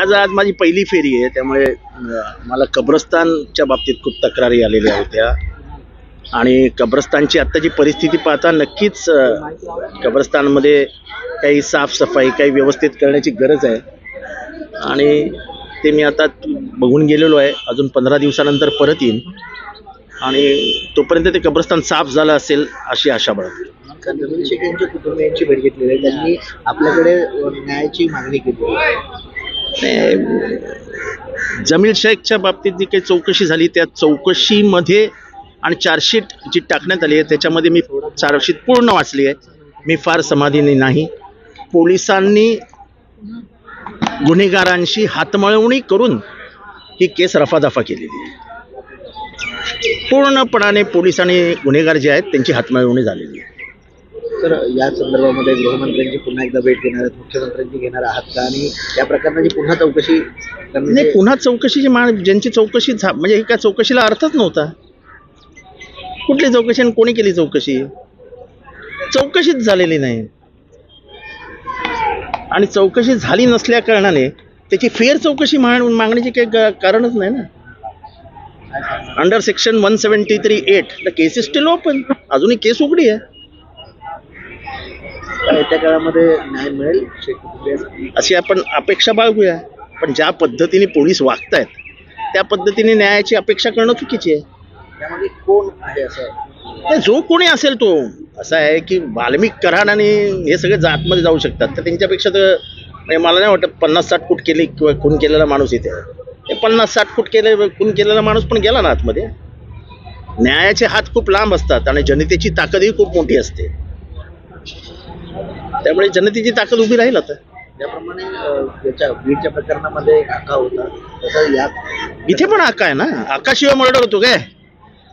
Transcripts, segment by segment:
आज माझी पहिली फेरी आहे, त्यामुळे मला कब्रस्तानच्या बाबतीत खूप तक्रारी आलेल्या होत्या आणि कब्रस्तानची आत्ताची परिस्थिती पाहता नक्कीच कब्रस्तानमध्ये काही साफसफाई काही व्यवस्थित करण्याची गरज आहे आणि ते मी आता बघून गेलेलो आहे. अजून 15 दिवसानंतर परत येईन आणि तोपर्यंत ते कब्रस्तान साफ झालं असेल अशी आशा बाळगतो. जमील शेख यांच्या कुटुंबियांची भेट घेतलेली आहे, त्यांनी आपल्याकडे न्यायाची मागणी केली आहे. जमील शेखच्या बाबतीत जी काही चौकशी झाली त्या चौकशीमध्ये आणि चार्जशीट जी टाकण्यात आली आहे त्याच्यामध्ये मी चार्जशीट पूर्ण वाचली आहे. मी फार समाधानी नाही. पोलिसांनी गुन्हेगारांशी हातमळवणी करून ही केस रफादफा केलेली आहे. पूर्णपणाने पोलिसांनी गुन्हेगार जे आहेत त्यांची हातमळवणी झालेली आहे. तर या संदर्भामध्ये गृहमंत्र्यांची पुन्हा एकदा भेट घेणार आहेत, मुख्यमंत्र्यांची घेणार आहात का? आणि या प्रकरणाची पुन्हा चौकशी नाही, पुन्हा चौकशीची ज्यांची चौकशी म्हणजे एका चौकशीला अर्थच नव्हता. कुठली चौकशी आणि कोणी केली चौकशी? चौकशीच झालेली नाही आणि चौकशी झाली नसल्या कारणाने त्याची फेर चौकशी मागण्याची काही कारणच नाही ना. Under section 173(8) the case is still open. अजूनही केस उघडी आहे. येत्या काळामध्ये न्याय मिळेल अशी आपण अपेक्षा बाळगूया. पण ज्या पद्धतीने पोलीस वागतायत त्या पद्धतीने न्यायाची अपेक्षा करणं चुकीची आहे. त्यामध्ये कोण आहे असं? जो कोणी असेल तो असं आहे की वाल्मिक कराड आणि हे सगळे आतमध्ये जाऊ शकतात, तर त्यांच्यापेक्षा तर म्हणजे मला नाही वाटत 50-60 फूट केली किंवा खून केलेला माणूस इथे. 50-60 फूट खून केलेला माणूस पण गेला ना आतमध्ये. न्यायाचे हात खूप लांब असतात आणि जनतेची ताकदही खूप मोठी असते. त्यामुळे जनतेची ताकद उभी राहील. आता त्याप्रमाणे याच्या बीडच्या प्रकरणामध्ये एक आका होता, तसं या इथे पण आका आहे ना. आकाशिवाय मर्डर होतो काय?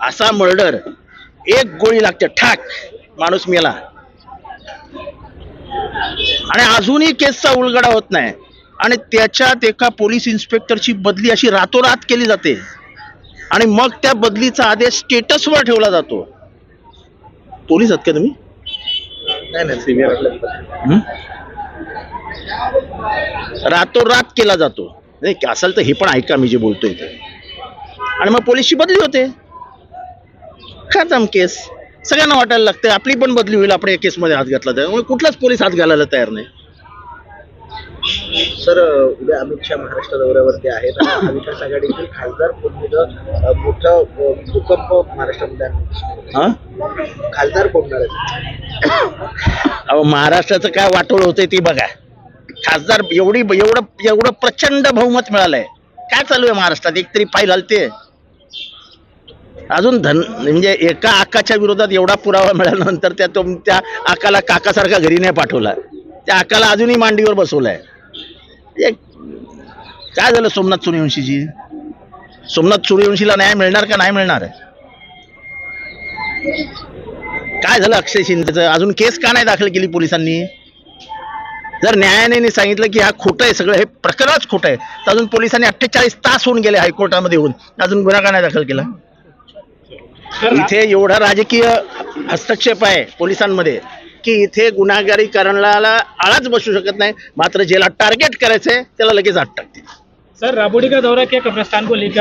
असा मर्डर, एक गोळी लागते, ठाक, माणूस मेला आणि अजूनही केसचा उलगडा होत नाही आणि त्याच्यात एका पोलीस इन्स्पेक्टरची बदली अशी रातोरात केली जाते आणि मग त्या बदलीचा आदेश स्टेटसवर ठेवला जातो. पोलीस आहात का तुम्ही? नाही सिनियर रातोरात केला जातो. नाही असेल तर हे पण ऐका मी जे बोलतोय ते. आणि मग पोलीसची बदली होते, खतम केस. सगळ्यांना वाटायला लागते आपली पण बदली होईल, आपण या केसमध्ये हात घातला. त्यामुळे कुठलाच पोलीस हात घालायला तयार नाही. सर, उद्या अमित शहा महाराष्ट्र दौऱ्यावरती आहेत आणि महाविकास आघाडीतील खासदार मोठं भूकंप महाराष्ट्रामध्ये. खासदार कोणणार आहेत? अहो, महाराष्ट्राचं काय वाटोळ होतंय ती बघा. खासदार एवढं प्रचंड बहुमत मिळालंय. काय चालू आहे महाराष्ट्रात? एक तरी फाईल हलते. अजून म्हणजे एका आकाच्या विरोधात एवढा पुरावा मिळाल्यानंतर त्या आकाला काकासारखा घरी नाही पाठवला. त्या आकाला अजूनही मांडीवर बसवलाय. काय झालं सोमनाथ सूर्यवंशीची? सोमनाथ सूर्यवंशीला न्याय मिळणार का नाही मिळणार? काय झालं अक्षय शिंदेचं? अजून केस का नाही दाखल केली पोलिसांनी? जर न्यायालयाने सांगितलं की हा खोटं आहे, सगळं हे प्रकरणच खोटं आहे, तर अजून पोलिसांनी 48 तास होऊन गेले हायकोर्टामध्ये येऊन, अजून गुन्हा का नाही दाखल केला? इथे एवढा राजकीय हस्तक्षेप आहे पोलिसांमध्ये की इथे गुन्हेगारी करणाऱ्याला आळाच बसू शकत नाही. मात्र ज्याला टार्गेट करायचंय त्याला लगेच आत टाकते. सर, राबोडी का दौरा किया कब्रिस्तान को लेकर